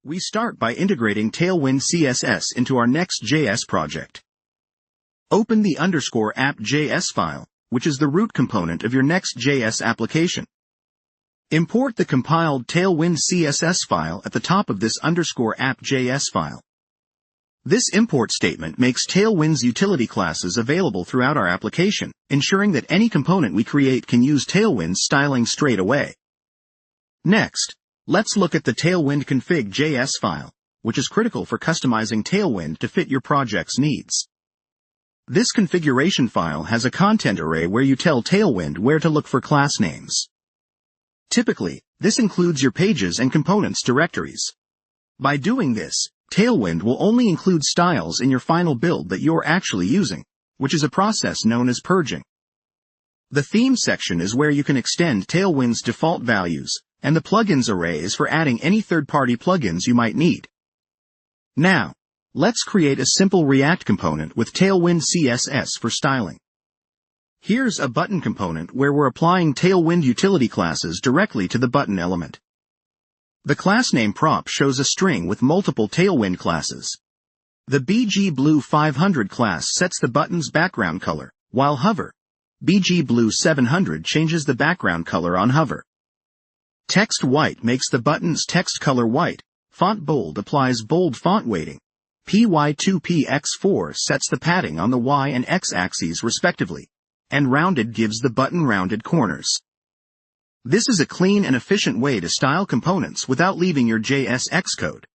We start by integrating Tailwind CSS into our Next.js project. Open the _app.js file, which is the root component of your Next.js application. Import the compiled Tailwind CSS file at the top of this _app.js file. This import statement makes Tailwind's utility classes available throughout our application, ensuring that any component we create can use Tailwind's styling straight away. Next, let's look at the Tailwind config.js file, which is critical for customizing Tailwind to fit your project's needs. This configuration file has a content array where you tell Tailwind where to look for class names. Typically, this includes your pages and components directories. By doing this, Tailwind will only include styles in your final build that you're actually using, which is a process known as purging. The theme section is where you can extend Tailwind's default values, and the plugins array is for adding any third-party plugins you might need. Now, let's create a simple React component with Tailwind CSS for styling. Here's a button component where we're applying Tailwind utility classes directly to the button element. The class name prop shows a string with multiple Tailwind classes. The BG Blue 500 class sets the button's background color, while hover. BG Blue 700 changes the background color on hover. Text white makes the button's text color white. Font bold applies bold font weighting. PY2PX4 sets the padding on the Y and X axes respectively. And rounded gives the button rounded corners. This is a clean and efficient way to style components without leaving your JS Xcode.